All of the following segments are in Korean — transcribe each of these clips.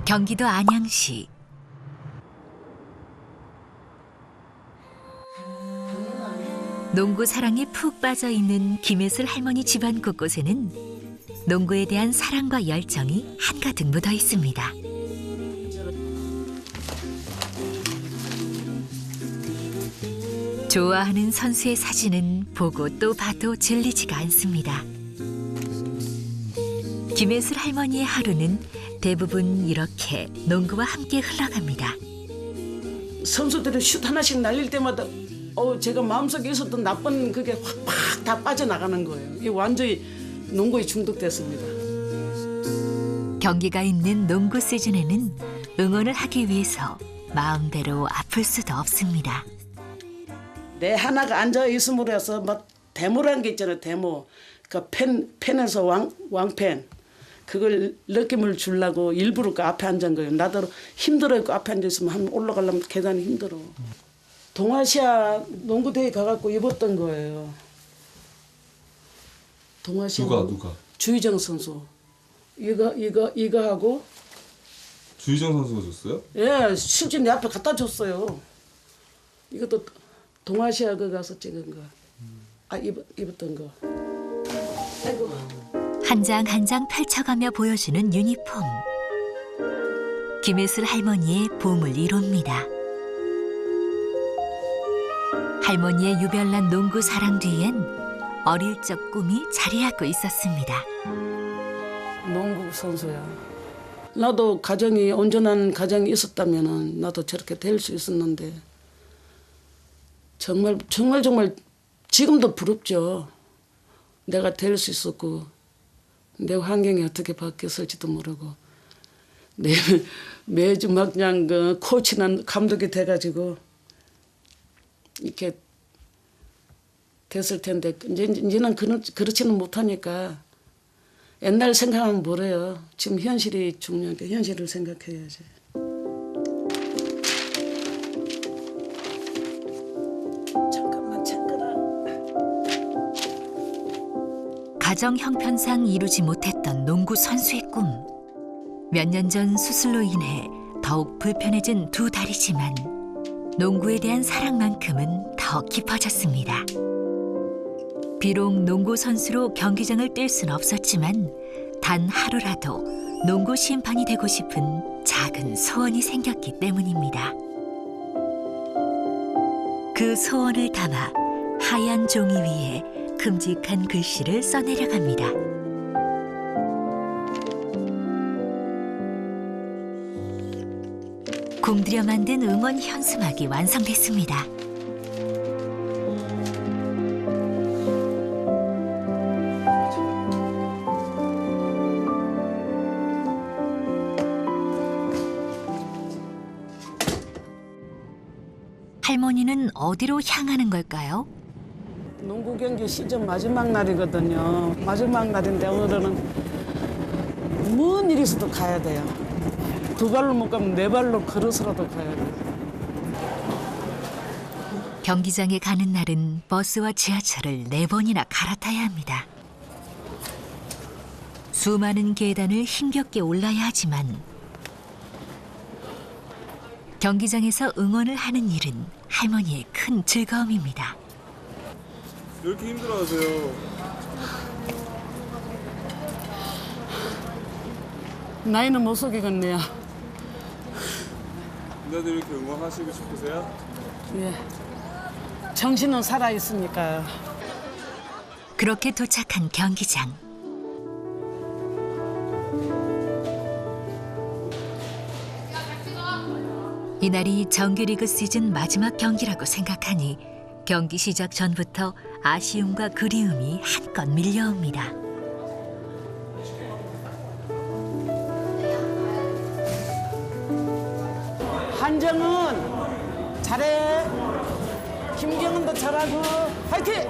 경기도 안양시. 농구 사랑에 푹 빠져 있는 김예슬 할머니 집안 곳곳에는 농구에 대한 사랑과 열정이 한가득 묻어 있습니다. 좋아하는 선수의 사진은 보고 또 봐도 질리지가 않습니다. 김예슬 할머니의 하루는 대부분 이렇게 농구와 함께 흘러갑니다. 선수들이 슛 하나씩 날릴 때마다 제가 마음속에 있었던 나쁜 그게 확 다 빠져나가는 거예요. 이게 완전히 농구에 중독됐습니다. 경기가 있는 농구 시즌에는 응원을 하기 위해서 마음대로 아플 수도 없습니다. 내 하나가 앉아 있음으로 해서 막 데모라는 게 있잖아요. 데모. 그 펜에서 왕펜. 그걸 느낌을 주려고 일부러 그 앞에 앉은 거예요. 나도 힘들어요. 그 앞에 앉아 있으면 한 올라가려면 계단이 힘들어. 동아시아 농구대회 가갖고 입었던 거예요. 동아시아. 누가? 주희정 선수. 이거 하고. 주희정 선수가 줬어요? 예, 실제 내 앞에 갖다 줬어요. 이것도 동아시아 그 가서 찍은 거. 입었던 거. 아이고. 한 장 한 장 펼쳐가며 보여주는 유니폼. 김예슬 할머니의 보물 1호입니다. 할머니의 유별난 농구 사랑 뒤엔 어릴 적 꿈이 자리하고 있었습니다. 농구 선수야. 나도 가정이 온전한 가정이 있었다면은 나도 저렇게 될 수 있었는데 정말 지금도 부럽죠. 내가 될 수 있었고 내 환경이 어떻게 바뀌었을지도 모르고 매주 막 그냥 그 코치나 감독이 돼가지고 이렇게 됐을 텐데 이제는 그렇지는 못하니까 옛날 생각하면 뭐래요. 지금 현실이 중요하니까 현실을 생각해야지. 잠깐만 참거라. 가정 형편상 이루지 못했던 농구 선수의 꿈. 몇 년 전 수술로 인해 더욱 불편해진 두 다리지만 농구에 대한 사랑만큼은 더 깊어졌습니다. 비록 농구 선수로 경기장을 뛸 수는 없었지만 단 하루라도 농구 심판이 되고 싶은 작은 소원이 생겼기 때문입니다. 그 소원을 담아 하얀 종이 위에 큼직한 글씨를 써내려갑니다. 공들여 만든 응원 현수막이 완성됐습니다. 할머니는 어디로 향하는 걸까요? 농구 경기 시즌 마지막 날이거든요. 마지막 날인데 오늘은 뭔 일이 있어도 가야 돼요. 두 발로 못 가면 네 발로 걸어서라도 가야 돼요. 경기장에 가는 날은 버스와 지하철을 4번이나 갈아타야 합니다. 수많은 계단을 힘겹게 올라야 하지만 경기장에서 응원을 하는 일은 할머니의 큰 즐거움입니다. 왜 이렇게 힘들어하세요? 나이는 못 속이겠네요. 누나들 이렇게 응원하시고 싶으세요? 예. 정신은 살아있으니까요. 그렇게 도착한 경기장. 이날이 정규리그 시즌 마지막 경기라고 생각하니 경기 시작 전부터 아쉬움과 그리움이 한껏 밀려옵니다. 한정은 잘해. 김경은도 잘하고 화이팅!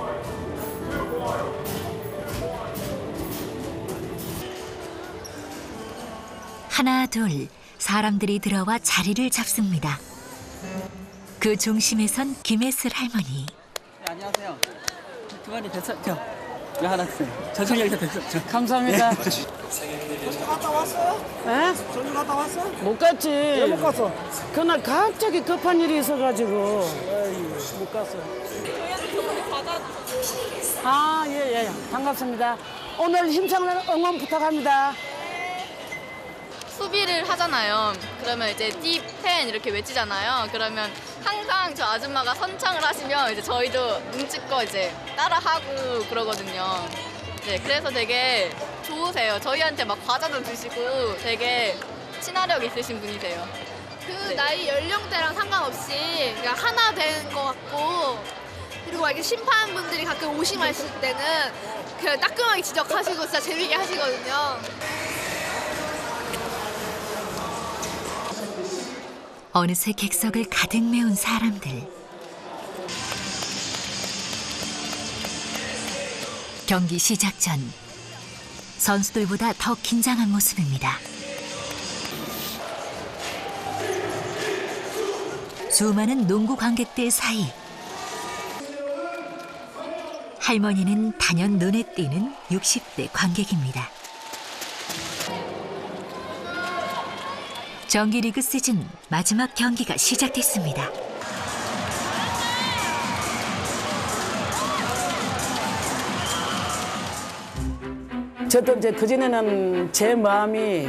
하나 둘 사람들이 들어와 자리를 잡습니다. 그 중심에 선 김예슬 할머니. 네, 안녕하세요. 두 마리 됐었죠? 이거 하나 주세요. 천천히 여기서 됐어. 감사합니다. 갔다 왔어요? 에? 전주 갔다 왔어? 못 갔지. 왜 못 갔어? 그날 갑자기 급한 일이 있어가지고 못 갔어. 아, 예. 반갑습니다. 오늘 힘찬 응원 부탁합니다. 수비를 하잖아요. 그러면 이제 딥팬 이렇게 외치잖아요. 그러면 항상 저 아줌마가 선창을 하시면 이제 저희도 눈치껏 이제 따라하고 그러거든요. 네, 그래서 되게 좋으세요. 저희한테 막 과자도 주시고 되게 친화력 있으신 분이세요. 그 나이 연령대랑 상관없이 그냥 하나 되는 것 같고, 그리고 막 이렇게 심판분들이 가끔 오심하실 때는 그냥 따끔하게 지적하시고 진짜 재밌게 하시거든요. 어느새 객석을 가득 메운 사람들. 경기 시작 전 선수들보다 더 긴장한 모습입니다. 수많은 농구 관객들 사이 할머니는 단연 눈에 띄는 60대 관객입니다. 정기리그 시즌 마지막 경기가 시작됐습니다. 저도 이제 그전에는 제 마음이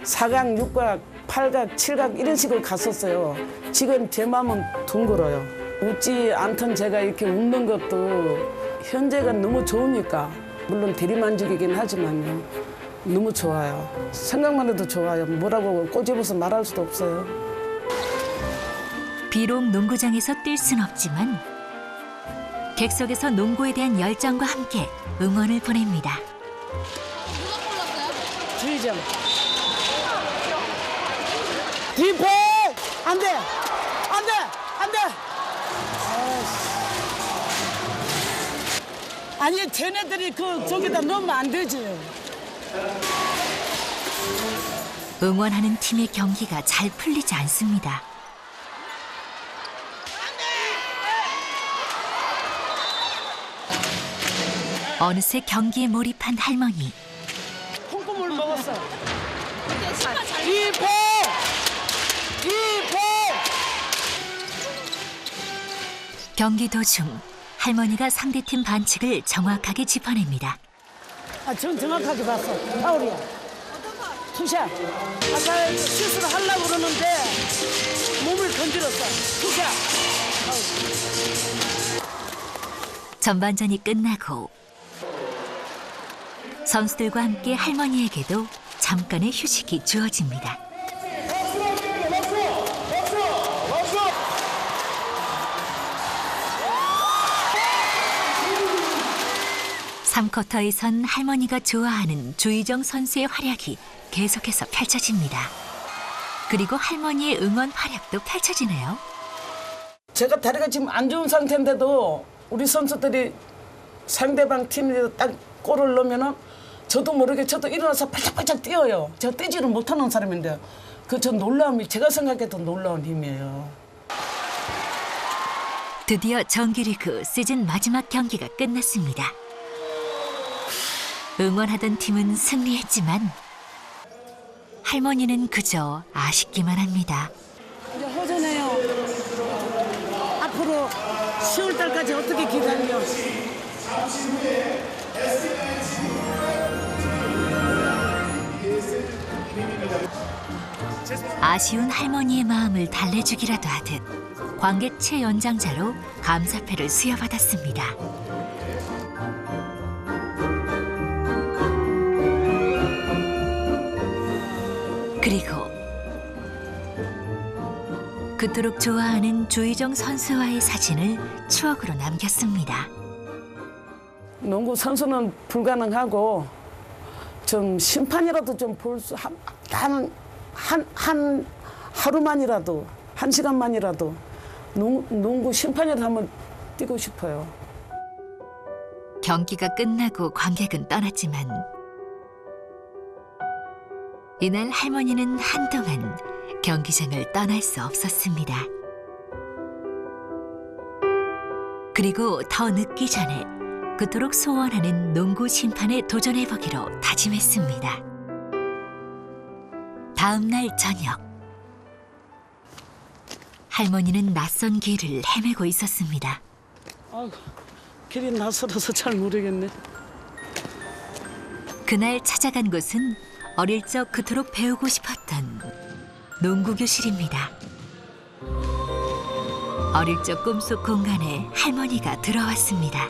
4강, 6강, 8강, 7강 이런 식으로 갔었어요. 지금 제 마음은 둥글어요. 웃지 않던 제가 이렇게 웃는 것도 현재가 너무 좋으니까, 물론 대리만족이긴 하지만요. 너무 좋아요. 생각만 해도 좋아요. 뭐라고 꼬집어서 말할 수도 없어요. 비록 농구장에서 뛸 순 없지만 객석에서 농구에 대한 열정과 함께 응원을 보냅니다. 주의점. 디펜! 안 돼! 안 돼! 안 돼! 아니, 쟤네들이 저기다 넣으면 안 되지. 응원하는 팀의 경기가 잘 풀리지 않습니다. 어느새 경기에 몰입한 할머니. 콩고물 먹었어. 디펜! 디펜! 경기 도중 할머니가 상대팀 반칙을 정확하게 짚어냅니다. 전 정확하게 봤어. 파울이야. 투샷. 아까 슛을 하려고 그러는데 몸을 건드렸어. 투샷. 전반전이 끝나고 선수들과 함께 할머니에게도 잠깐의 휴식이 주어집니다. 삼 쿼터에선 할머니가 좋아하는 조희정 선수의 활약이 계속해서 펼쳐집니다. 그리고 할머니의 응원 활약도 펼쳐지네요. 제가 다리가 지금 안 좋은 상태인데도 우리 선수들이 상대방 팀에 딱 골을 넣으면은 저도 모르게 저도 일어나서 팔짝팔짝 뛰어요. 제가 뛰지를 못하는 사람인데 그 저 놀라움이 제가 생각해도 놀라운 힘이에요. 드디어 정규리그 시즌 마지막 경기가 끝났습니다. 응원하던 팀은 승리했지만 할머니는 그저 아쉽기만 합니다. 이제 허전해요. 앞으로 10월 달까지 어떻게 기다려? 아쉬운 할머니의 마음을 달래주기라도 하듯 관객 최연장자로 감사패를 수여받았습니다. 그리고 그토록 좋아하는 조희정 선수와의 사진을 추억으로 남겼습니다. 농구 선수는 불가능하고 좀 심판이라도 좀 볼 수 한 하루만이라도 한 시간만이라도 농구 심판이라도 한번 뛰고 싶어요. 경기가 끝나고 관객은 떠났지만 이날 할머니는 한동안 경기장을 떠날 수 없었습니다. 그리고 더 늦기 전에 그토록 소원하는 농구 심판에 도전해보기로 다짐했습니다. 다음 날 저녁, 할머니는 낯선 길을 헤매고 있었습니다. 아이고, 길이 낯설어서 잘 모르겠네. 그날 찾아간 곳은 어릴 적 그토록 배우고 싶었던 농구 교실입니다. 어릴 적 꿈속 공간에 할머니가 들어왔습니다.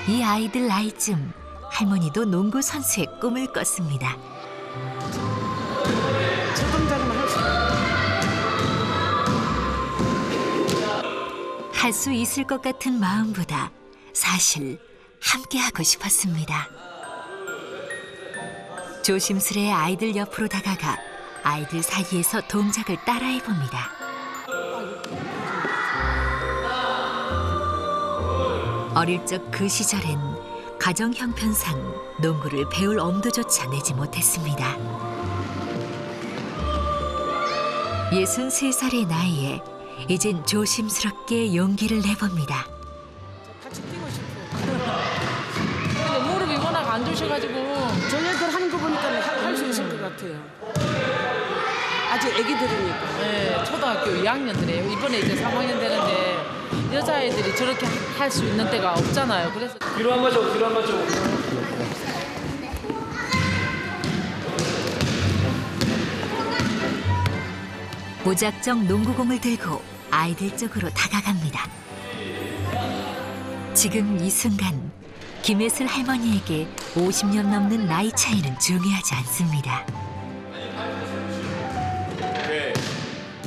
이 아이들 나이쯤 할머니도 농구 선수의 꿈을 꿨습니다. 저 동작은 할 수 있을 것 같은 마음보다 사실 함께하고 싶었습니다. 조심스레 아이들 옆으로 다가가 아이들 사이에서 동작을 따라해봅니다. 어릴 적 그 시절엔 가정 형편상 농구를 배울 엄두조차 내지 못했습니다. 63살의 나이에 이젠 조심스럽게 용기를 내봅니다. 같이 뛰고 싶어. 근데 무릎이 워낙 안 좋으셔가지고 저 애들 하는 거 보니까 할 수 있을 것 같아요. 아직 애기들이니까. 네, 초등학교 2학년들이에요. 이번에 이제 3학년 되는데 여자애들이 저렇게 할 수 있는 때가 없잖아요. 그래서 뒤로 한 번 줘, 뒤로 한 번 줘. 무작정 농구공을 들고 아이들 쪽으로 다가갑니다. 지금 이 순간 김혜슬 할머니에게 50년 넘는 나이 차이는 중요하지 않습니다.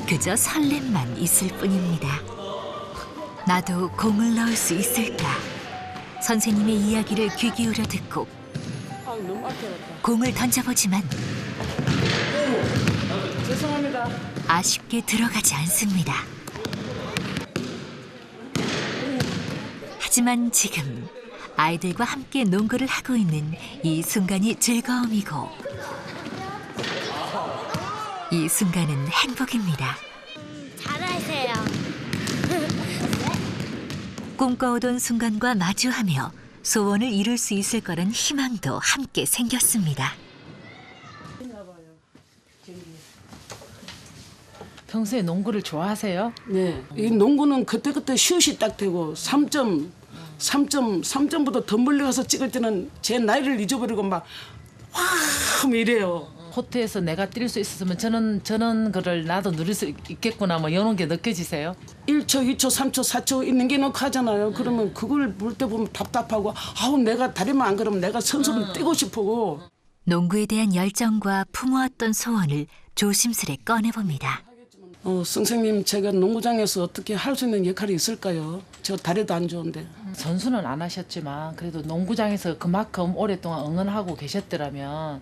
그저 설렘만 있을 뿐입니다. 나도 공을 넣을 수 있을까? 선생님의 이야기를 귀 기울여 듣고 아, 너무 아껴졌다. 공을 던져보지만 죄송합니다. 아쉽게 들어가지 않습니다. 하지만 지금 아이들과 함께 농구를 하고 있는 이 순간이 즐거움이고 이 순간은 행복입니다. 잘하세요. 꿈꿔오던 순간과 마주하며 소원을 이룰 수 있을 거란 희망도 함께 생겼습니다. 평소에 농구를 좋아하세요? 네. 이 농구는 그때그때 슛이 딱 되고 3점보다 더 멀리 가서 찍을 때는 제 나이를 잊어버리고 막 이래요. 코트에서 내가 뛸 수 있었으면 저는 그걸 나도 누릴 수 있겠구나 뭐 이런 게 느껴지세요? 1초, 2초, 3초, 4초 있는 게 넣고 하잖아요. 그러면 그걸 볼 때 보면 답답하고 아우 내가 다리만 안 그러면 내가 선수로 뛰고 싶고. 농구에 대한 열정과 품어왔던 소원을 조심스레 꺼내봅니다. 선생님 제가 농구장에서 어떻게 할 수 있는 역할이 있을까요? 저 다리도 안 좋은데. 선수는 안 하셨지만 그래도 농구장에서 그만큼 오랫동안 응원하고 계셨더라면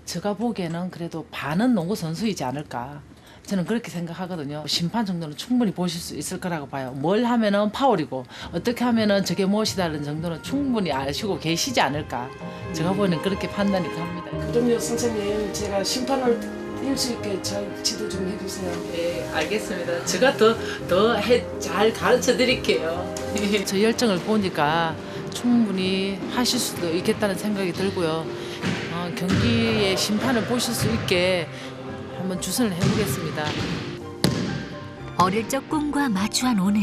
제가 보기에는 그래도 반은 농구 선수이지 않을까. 저는 그렇게 생각하거든요. 심판 정도는 충분히 보실 수 있을 거라고 봐요. 뭘 하면은 파울이고 어떻게 하면은 저게 무엇이다는 정도는 충분히 아시고 계시지 않을까. 제가 보기에는 그렇게 판단이 갑니다. 그럼요 선생님 제가 심판을 뛸 수 있게 잘 지도 좀 해주세요. 네, 알겠습니다. 제가 잘 가르쳐 드릴게요. 저 열정을 보니까 충분히 하실 수도 있겠다는 생각이 들고요. 경기의 심판을 보실 수 있게 한번 주선을 해보겠습니다. 어릴 적 꿈과 마주한 오늘,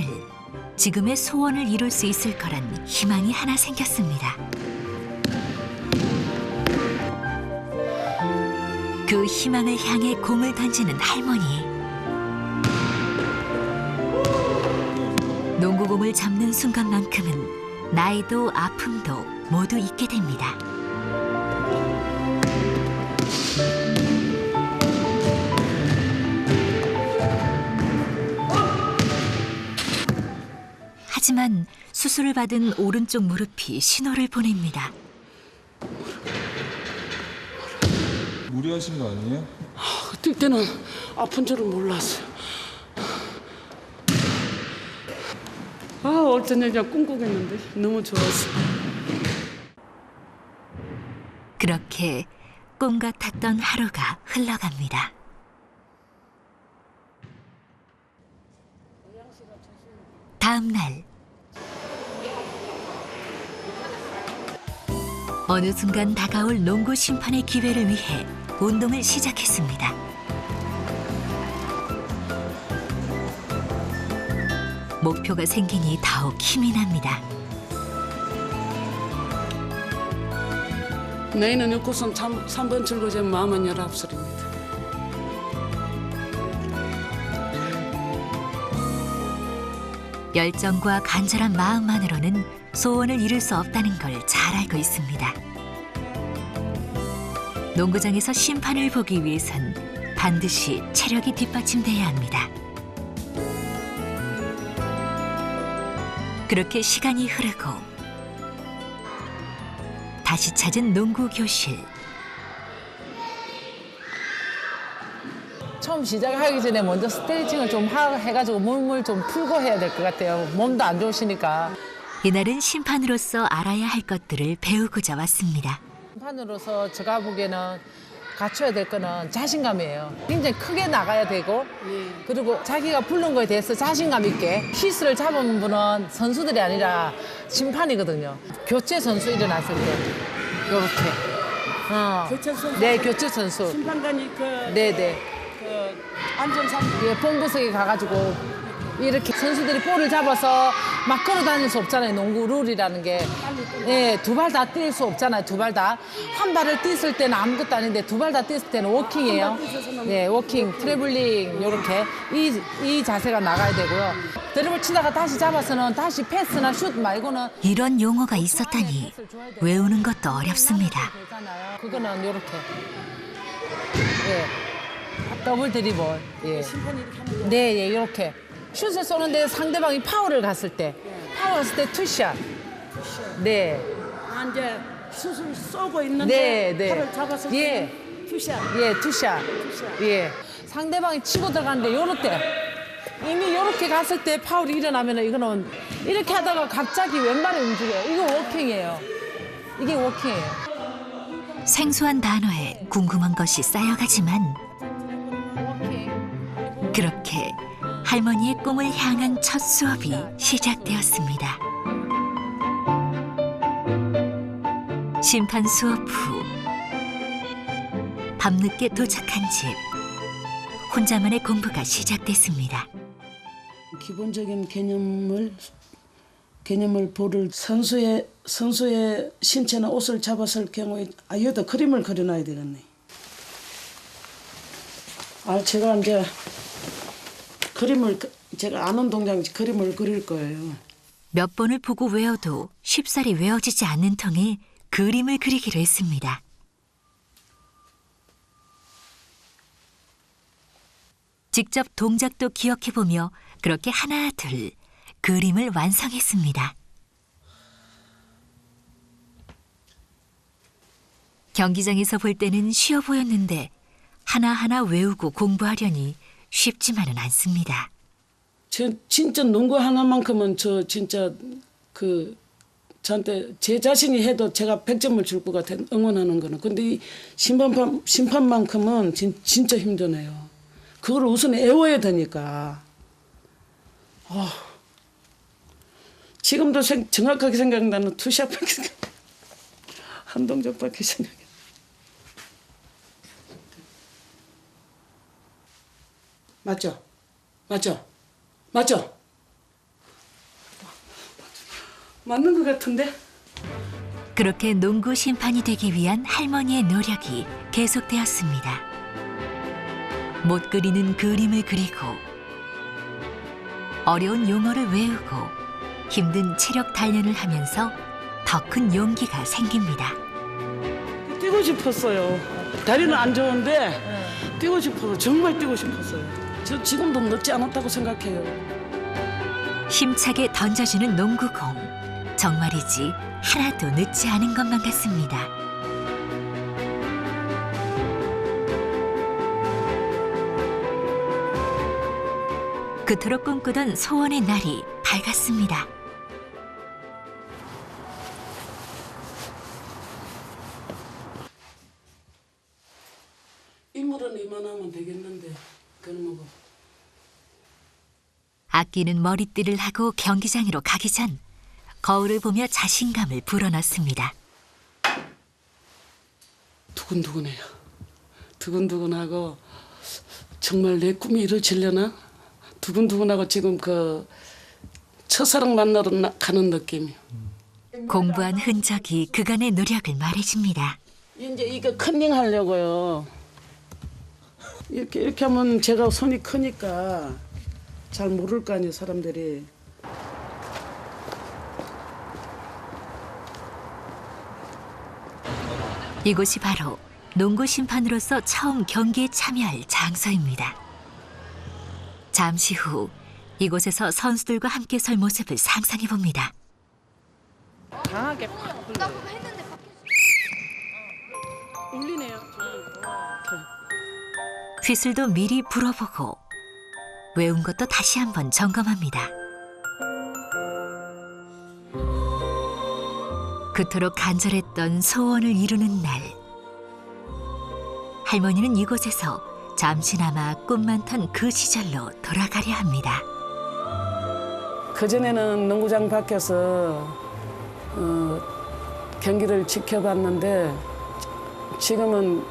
지금의 소원을 이룰 수 있을 거란 희망이 하나 생겼습니다. 그 희망을 향해 공을 던지는 할머니. 농구공을 잡는 순간만큼은 나이도 아픔도 모두 잊게 됩니다. 하지만 수술을 받은 오른쪽 무릎이 신호를 보냅니다. 무리하신 거 아니에요? 뛸 때는 아픈 줄은 몰랐어요. 올 저녁에 꿈꾸겠는데 너무 좋았어. 그렇게 꿈 같았던 하루가 흘러갑니다. 다음 날 어느 순간 다가올 농구 심판의 기회를 위해 운동을 시작했습니다. 목표가 생기니 더욱 힘이 납니다. 내일은 육구선 3번 출구제 마음은 19살입니다. 열정과 간절한 마음만으로는 소원을 이룰 수 없다는 걸 잘 알고 있습니다. 농구장에서 심판을 보기 위해선 반드시 체력이 뒷받침돼야 합니다. 그렇게 시간이 흐르고 다시 찾은 농구 교실. 처음 시작하기 전에 먼저 스트레칭을 좀 해가지고 몸을 좀 풀고 해야 될 것 같아요. 몸도 안 좋으시니까. 이날은 심판으로서 알아야 할 것들을 배우고자 왔습니다. 심판으로서 제가 보기에는 갖춰야 될 거는 자신감이에요. 굉장히 크게 나가야 되고 그리고 자기가 부른 거에 대해서 자신감 있게 키스를 잡은 분은 선수들이 아니라 심판이거든요. 교체 선수 일어났을 때 이렇게. 교체 선수? 네, 교체 선수. 심판관이 네네. 안전상 예, 본부석에 가가지고 이렇게 선수들이 볼을 잡아서 막 걸어 다닐 수 없잖아요. 농구 룰이라는 게. 예, 두 발 다 뛸 수 없잖아요. 두 발 다. 한 발을 뛰었을 때는 아무것도 아닌데 두 발 다 뛰었을 때는 워킹이에요. 예, 워킹, 트래블링 이렇게 이 자세가 나가야 되고요. 드리블 치다가 다시 잡아서는 다시 패스나 슛 말고는 이런 용어가 있었다니 외우는 것도 어렵습니다. 그거는 이렇게. 예. 더블 드리블. 예. 네, 예, 이렇게. 슛을 쏘는데 상대방이 파울을 갔을 때, 파울 갔을 때 투샷. 네. 이제 슛을 쏘고 있는데 팔을 잡았을 때 투샷. 예, 투샷. 예. 상대방이 치고 들어가는데 요럴 때 이미 요렇게 갔을 때 파울이 일어나면 이거는 이렇게 하다가 갑자기 왼발이 움직여요. 이거 워킹이에요. 이게 워킹이에요. 생소한 단어에 궁금한 것이 쌓여가지만 그렇게 할머니의 꿈을 향한 첫 수업이 시작되었습니다. 심판 수업 후 밤늦게 도착한 집. 혼자만의 공부가 시작됐습니다. 기본적인 개념을 보를 선수의 신체나 옷을 잡았을 경우에 여기다 그림을 그려놔야 되겠네. 제가 이제 제가 아는 동작 그림을 그릴 거예요. 몇 번을 보고 외워도 쉽사리 외워지지 않는 통에 그림을 그리기로 했습니다. 직접 동작도 기억해보며 그렇게 하나 둘 그림을 완성했습니다. 경기장에서 볼 때는 쉬워 보였는데 하나하나 외우고 공부하려니 쉽지만은 않습니다. 진짜 농구 하나만큼은 저한테 제 자신이 해도 제가 100점을 줄 것 같아 응원하는 거는. 근데 이 심판만큼은 진짜 힘드네요. 그걸 우선 외워야 되니까. 지금도 정확하게 생각나는 투샷밖에 한 동작밖에 생각이. 맞죠? 맞는 것 같은데? 그렇게 농구 심판이 되기 위한 할머니의 노력이 계속되었습니다. 못 그리는 그림을 그리고 어려운 용어를 외우고 힘든 체력 단련을 하면서 더 큰 용기가 생깁니다. 뛰고 싶었어요. 다리는 안 좋은데 뛰고 싶어서 정말 뛰고 싶었어요. 저 지금도 늦지 않았다고 생각해요. 힘차게 던져주는 농구공. 정말이지 하나도 늦지 않은 것만 같습니다. 그토록 꿈꾸던 소원의 날이 밝았습니다. 인물은 이만하면 되겠는데 그런 거. 아끼는 머리띠를 하고 경기장으로 가기 전 거울을 보며 자신감을 불어넣습니다. 두근두근해요. 두근두근하고 정말 내 꿈이 이루어지려나? 두근두근하고 지금 그 첫사랑 만나러 가는 느낌이요. 공부한 흔적이 그간의 노력을 말해줍니다. 이제 이거 컨닝 하려고요. 이렇게 하면 제가 손이 크니까 잘 모를 거 아니에요, 사람들이. 이곳이 바로 농구 심판으로서 처음 경기에 참여할 장소입니다. 잠시 후 이곳에서 선수들과 함께 설 모습을 상상해 봅니다. 강하게 울리네요. 휘슬도 미리 불어보고 외운 것도 다시 한번 점검합니다. 그토록 간절했던 소원을 이루는 날, 할머니는 이곳에서 잠시나마 꿈 많던 그 시절로 돌아가려 합니다. 그전에는 농구장 밖에서 경기를 지켜봤는데 지금은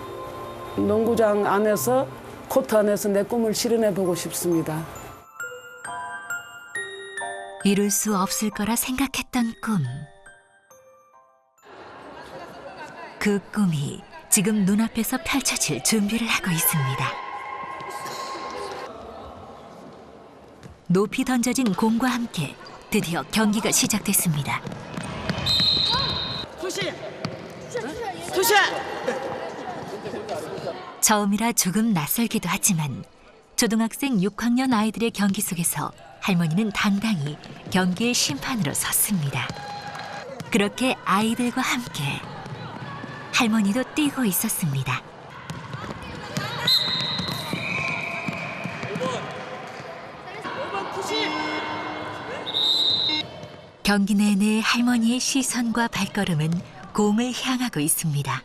농구장 안에서 코트 안에서 내 꿈을 실현해 보고 싶습니다. 이룰 수 없을 거라 생각했던 꿈. 그 꿈이 지금 눈앞에서 펼쳐질 준비를 하고 있습니다. 높이 던져진 공과 함께 드디어 경기가 시작됐습니다. 투샷! 처음이라 조금 낯설기도 하지만 초등학생 6학년 아이들의 경기 속에서 할머니는 당당히 경기의 심판으로 섰습니다. 그렇게 아이들과 함께 할머니도 뛰고 있었습니다. 경기 내내 할머니의 시선과 발걸음은 공을 향하고 있습니다.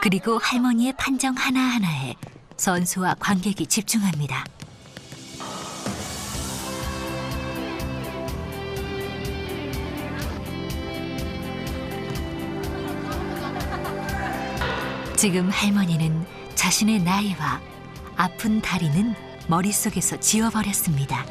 그리고 할머니의 판정 하나하나에 선수와 관객이 집중합니다. 지금 할머니는 자신의 나이와 아픈 다리는 머릿속에서 지워버렸습니다.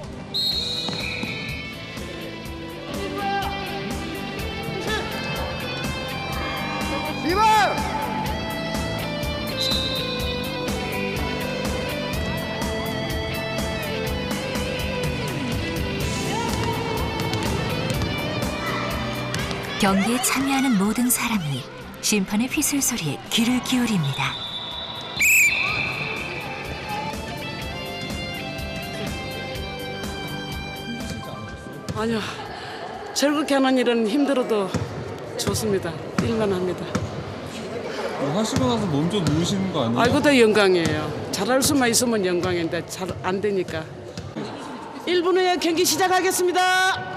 경기에 참여하는 모든 사람이 심판의 휘슬 소리에 귀를 기울입니다. 아니요, 즐겁게 하는 일은 힘들어도 좋습니다. 일만 합니다. 이거 하시고 나서 몸 좀 누우시는 거 아니에요? 아이고, 더 영광이에요. 잘할 수만 있으면 영광인데 잘 안 되니까. 1분 후에 경기 시작하겠습니다.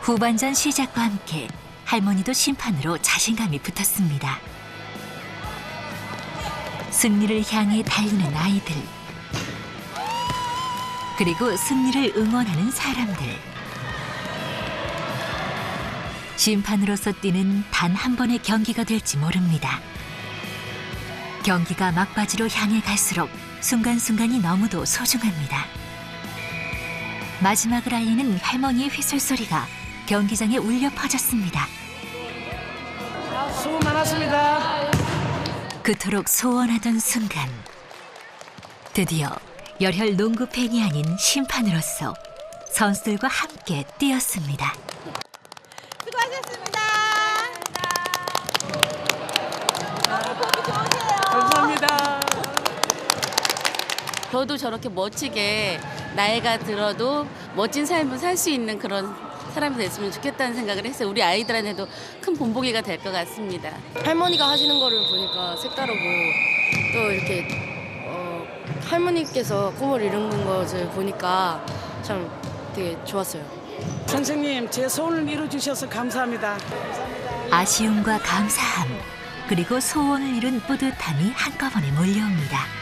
후반전 시작과 함께 할머니도 심판으로 자신감이 붙었습니다. 승리를 향해 달리는 아이들, 그리고 승리를 응원하는 사람들. 심판으로서 뛰는 단 한 번의 경기가 될지 모릅니다. 경기가 막바지로 향해 갈수록 순간순간이 너무도 소중합니다. 마지막을 알리는 할머니의 휘슬 소리가 경기장에 울려 퍼졌습니다. 수고 많았습니다. 그토록 소원하던 순간, 드디어 열혈 농구 팬이 아닌 심판으로서 선수들과 함께 뛰었습니다. 수고하셨습니다. 감사합니다. 저도 저렇게 멋지게 나이가 들어도 멋진 삶을 살 수 있는 그런 사람이 됐으면 좋겠다는 생각을 했어요. 우리 아이들한테도 큰 본보기가 될 것 같습니다. 할머니가 하시는 거를 보니까 색다르고 또 이렇게 할머니께서 꿈을 이룬 것을 보니까 참 되게 좋았어요. 선생님, 제 소원을 이루어주셔서 감사합니다. 아쉬움과 감사함, 그리고 소원을 이룬 뿌듯함이 한꺼번에 몰려옵니다.